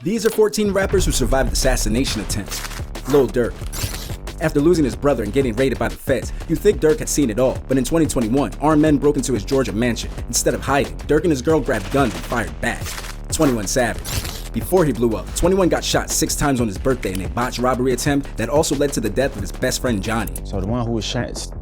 These are 14 rappers who survived assassination attempts. Lil Durk. After losing his brother and getting raided by the feds, you'd think Durk had seen it all, but in 2021, armed men broke into his Georgia mansion. Instead of hiding, Durk and his girl grabbed guns and fired back. 21 Savage. Before he blew up, 21 got shot 6 times on his birthday in a botched robbery attempt that also led to the death of his best friend Johnny. So the one who was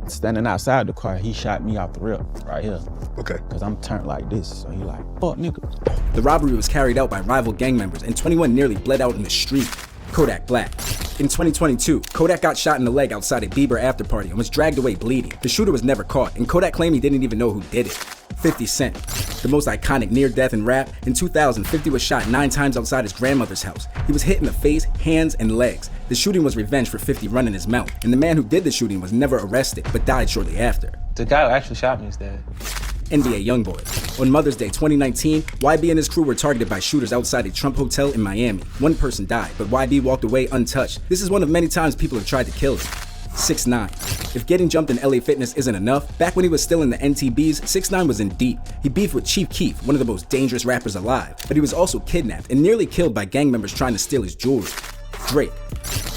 standing outside the car, he shot me off the rip, right here. Okay. Cause I'm turned like this, so he like, fuck nigga. The robbery was carried out by rival gang members and 21 nearly bled out in the street. Kodak Black. In 2022, Kodak got shot in the leg outside a Bieber after party and was dragged away bleeding. The shooter was never caught, and Kodak claimed he didn't even know who did it. 50 Cent. The most iconic near-death in rap, in 2000, 50 was shot 9 times outside his grandmother's house. He was hit in the face, hands, and legs. The shooting was revenge for 50 running his mouth, and the man who did the shooting was never arrested, but died shortly after. The guy who actually shot me is dead. NBA Youngboy. On Mother's Day 2019, YB and his crew were targeted by shooters outside a Trump hotel in Miami. One person died, but YB walked away untouched. This is one of many times people have tried to kill him. 6ix9ine. If getting jumped in LA Fitness isn't enough, back when he was still in the NTBs, 6ix9ine was in deep. He beefed with Chief Keef, one of the most dangerous rappers alive, but he was also kidnapped and nearly killed by gang members trying to steal his jewelry. Drake.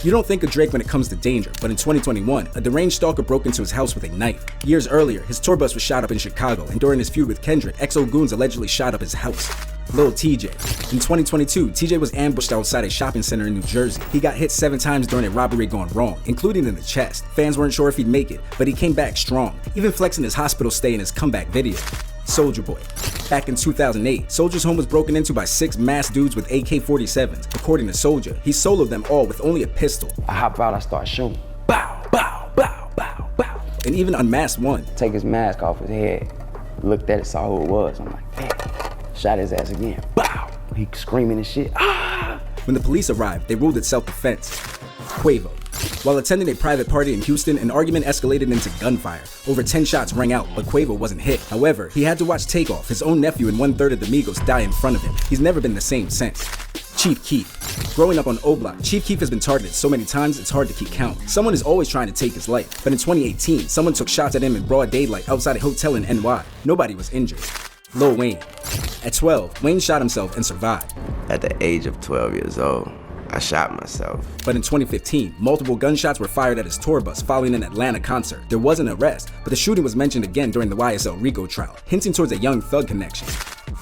You don't think of Drake when it comes to danger, but in 2021, a deranged stalker broke into his house with a knife. Years earlier, his tour bus was shot up in Chicago, and during his feud with Kendrick, XO Goons allegedly shot up his house. Lil TJ. In 2022, TJ was ambushed outside a shopping center in New Jersey. He got hit 7 times during a robbery gone wrong, including in the chest. Fans weren't sure if he'd make it, but he came back strong, even flexing his hospital stay in his comeback video. Soulja Boy. Back in 2008, Soulja's home was broken into by 6 masked dudes with AK-47s. According to Soulja, he soloed them all with only a pistol. I hop out, I start shooting. Bow, bow, bow, bow, bow. And even unmasked one. Take his mask off his head, looked at it, saw who it was. I'm like, damn. Shot his ass again. Bow. He screaming and shit. Ah! When the police arrived, they ruled it self-defense. Quavo. While attending a private party in Houston, an argument escalated into gunfire. Over 10 shots rang out, but Quavo wasn't hit. However, he had to watch Takeoff, his own nephew and 1/3 of the Migos, die in front of him. He's never been the same since. Chief Keef. Growing up on O-Block, Chief Keef has been targeted so many times it's hard to keep count. Someone is always trying to take his life, but in 2018, someone took shots at him in broad daylight outside a hotel in NY. Nobody was injured. Lil Wayne. At 12, Wayne shot himself and survived. At the age of 12 years old, I shot myself. But in 2015, multiple gunshots were fired at his tour bus following an Atlanta concert. There was an arrest, but the shooting was mentioned again during the YSL Rico trial, hinting towards a Young Thug connection.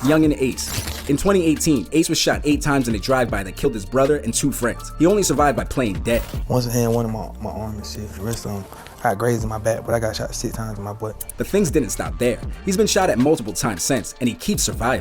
Young and Ace. In 2018, Ace was shot 8 times in a drive-by that killed his brother and 2 friends. He only survived by playing dead. Once I had one in my arm and shit, the rest of them, I got grazed in my back, but I got shot 6 times in my butt. But things didn't stop there. He's been shot at multiple times since, and he keeps surviving.